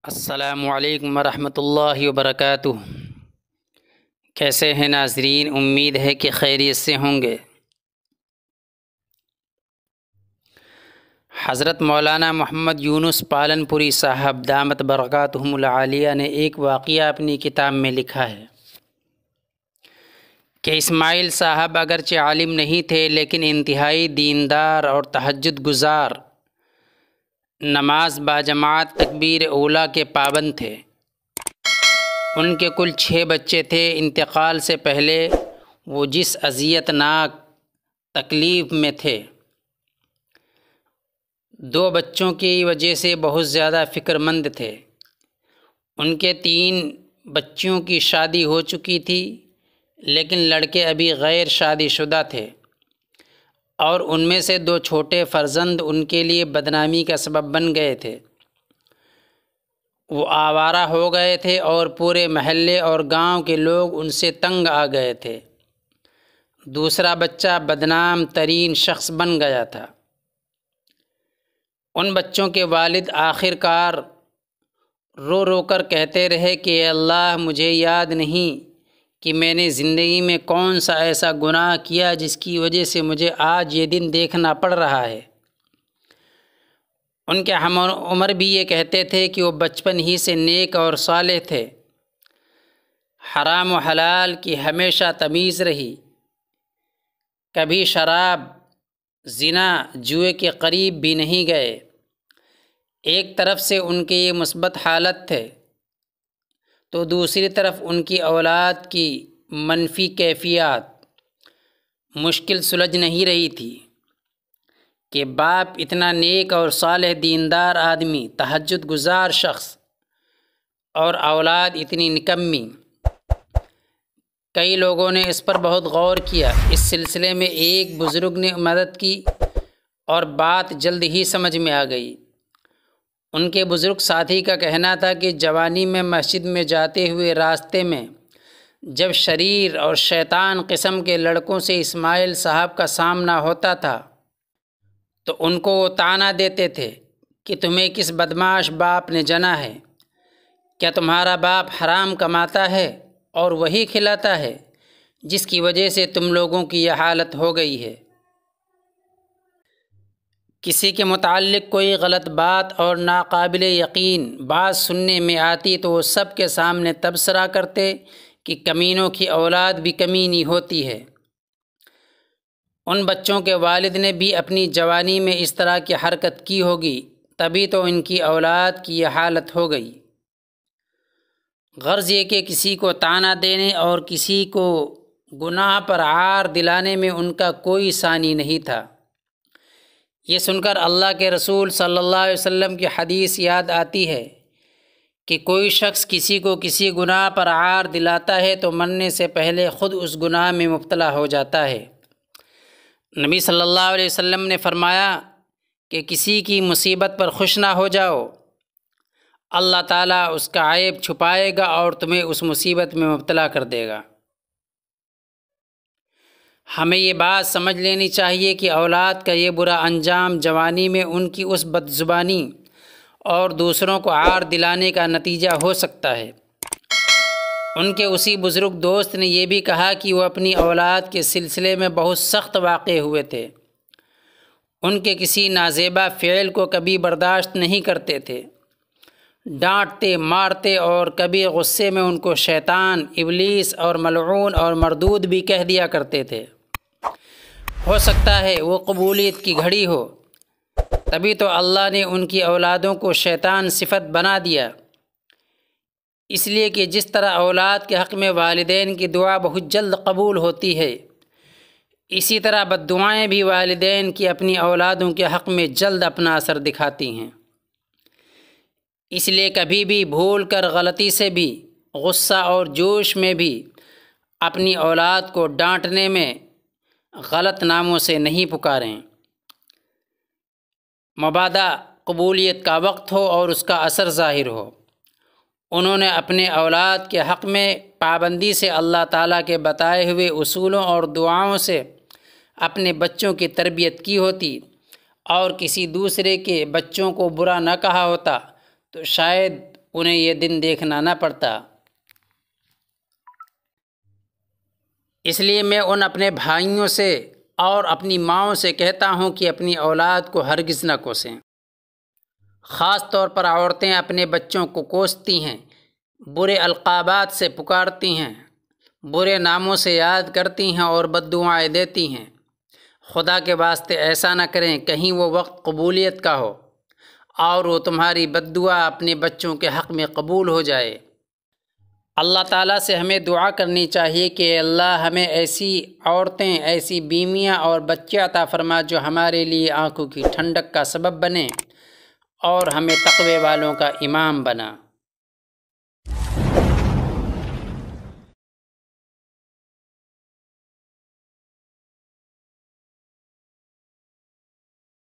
السلام علیکم ورحمۃ اللہ وبرکاتہ۔ کیسے ہیں ناظرین؟ امید ہے کہ خیریت سے ہوں گے۔ حضرت مولانا محمد یونس پالن پوری صاحب دامت برکاتہم العالیہ نے ایک واقعہ اپنی کتاب میں لکھا ہے کہ اسماعیل صاحب اگرچہ عالم نہیں تھے لیکن انتہائی دیندار اور تہجد گزار، نماز باجماعت تکبیر اولیٰ کے پابند تھے۔ ان کے کل 6 بچے تھے۔ انتقال سے پہلے وہ جس اذیت ناک تکلیف میں تھے، 2 بچوں کی وجہ سے بہت زیادہ فکر مند تھے۔ ان کے 3 بچیوں کی شادی ہو چکی تھی لیکن لڑکے ابھی غیر شادی شدہ تھے، اور ان میں سے 2 چھوٹے فرزند ان کے لیے بدنامی کا سبب بن گئے تھے۔ وہ آوارہ ہو گئے تھے اور پورے محلے اور گاؤں کے لوگ ان سے تنگ آ گئے تھے۔ دوسرا بچہ بدنام ترین شخص بن گیا تھا۔ ان بچوں کے والد آخر کار رو رو کر کہتے رہے کہ اے اللہ، مجھے یاد نہیں کہ میں نے زندگی میں کون سا ایسا گناہ کیا جس کی وجہ سے مجھے آج یہ دن دیکھنا پڑ رہا ہے۔ ان کے ہم عمر بھی یہ کہتے تھے کہ وہ بچپن ہی سے نیک اور صالح تھے، حرام و حلال کی ہمیشہ تمیز رہی، کبھی شراب، زنا، جوئے کے قریب بھی نہیں گئے۔ ایک طرف سے ان کی یہ مثبت حالت تھے تو دوسری طرف ان کی اولاد کی منفی کیفیات مشکل سلجھ نہیں رہی تھی کہ باپ اتنا نیک اور صالح دیندار آدمی، تہجد گزار شخص، اور اولاد اتنی نکمی۔ کئی لوگوں نے اس پر بہت غور کیا۔ اس سلسلے میں ایک بزرگ نے مدد کی اور بات جلد ہی سمجھ میں آ گئی۔ ان کے بزرگ ساتھی کا کہنا تھا کہ جوانی میں مسجد میں جاتے ہوئے راستے میں جب شریر اور شیطان قسم کے لڑکوں سے اسماعیل صاحب کا سامنا ہوتا تھا تو ان کو وہ طعنہ دیتے تھے کہ تمہیں کس بدمعاش باپ نے جنا ہے؟ کیا تمہارا باپ حرام کماتا ہے اور وہی کھلاتا ہے جس کی وجہ سے تم لوگوں کی یہ حالت ہو گئی ہے؟ کسی کے متعلق کوئی غلط بات اور ناقابل یقین بات سننے میں آتی تو وہ سب کے سامنے تبصرہ کرتے کہ کمینوں کی اولاد بھی کمینی ہوتی ہے۔ ان بچوں کے والد نے بھی اپنی جوانی میں اس طرح کی حرکت کی ہوگی، تبھی تو ان کی اولاد کی یہ حالت ہو گئی۔ غرض یہ کہ کسی کو طعنہ دینے اور کسی کو گناہ پر عار دلانے میں ان کا کوئی ثانی نہیں تھا۔ یہ سن کر اللہ کے رسول صلی اللہ علیہ وسلم کی حدیث یاد آتی ہے کہ کوئی شخص کسی کو کسی گناہ پر عار دلاتا ہے تو مرنے سے پہلے خود اس گناہ میں مبتلا ہو جاتا ہے۔ نبی صلی اللہ علیہ وسلم نے فرمایا کہ کسی کی مصیبت پر خوش نہ ہو جاؤ، اللہ تعالیٰ اس کا عیب چھپائے گا اور تمہیں اس مصیبت میں مبتلا کر دے گا۔ ہمیں یہ بات سمجھ لینی چاہیے کہ اولاد کا یہ برا انجام جوانی میں ان کی اس بد زبانی اور دوسروں کو عار دلانے کا نتیجہ ہو سکتا ہے۔ ان کے اسی بزرگ دوست نے یہ بھی کہا کہ وہ اپنی اولاد کے سلسلے میں بہت سخت واقع ہوئے تھے۔ ان کے کسی نازیبا فعل کو کبھی برداشت نہیں کرتے تھے، ڈانٹتے مارتے اور کبھی غصے میں ان کو شیطان، ابلیس اور ملعون اور مردود بھی کہہ دیا کرتے تھے۔ ہو سکتا ہے وہ قبولیت کی گھڑی ہو، تبھی تو اللہ نے ان کی اولادوں کو شیطان صفت بنا دیا۔ اس لیے کہ جس طرح اولاد کے حق میں والدین کی دعا بہت جلد قبول ہوتی ہے، اسی طرح بد دعائیں بھی والدین کی اپنی اولادوں کے حق میں جلد اپنا اثر دکھاتی ہیں۔ اس لیے کبھی بھی بھول کر غلطی سے بھی، غصہ اور جوش میں بھی اپنی اولاد کو ڈانٹنے میں غلط ناموں سے نہیں پکاریں۔ مبادا قبولیت کا وقت ہو اور اس کا اثر ظاہر ہو۔ انہوں نے اپنے اولاد کے حق میں پابندی سے اللہ تعالیٰ کے بتائے ہوئے اصولوں اور دعاؤں سے اپنے بچوں کی تربیت کی ہوتی اور کسی دوسرے کے بچوں کو برا نہ کہا ہوتا تو شاید انہیں یہ دن دیکھنا نہ پڑتا۔ اس لیے میں ان اپنے بھائیوں سے اور اپنی ماؤں سے کہتا ہوں کہ اپنی اولاد کو ہرگز نہ کوسیں۔ خاص طور پر عورتیں اپنے بچوں کو کوستی ہیں، برے القابات سے پکارتی ہیں، برے ناموں سے یاد کرتی ہیں اور بد دعائیں دیتی ہیں۔ خدا کے واسطے ایسا نہ کریں، کہیں وہ وقت قبولیت کا ہو اور وہ تمہاری بد دعا اپنے بچوں کے حق میں قبول ہو جائے۔ اللہ تعالیٰ سے ہمیں دعا کرنی چاہیے کہ اے اللہ ہمیں ایسی عورتیں، ایسی بیویاں اور بچے عطا فرما جو ہمارے لیے آنکھوں کی ٹھنڈک کا سبب بنیں اور ہمیں تقوی والوں کا امام بنا۔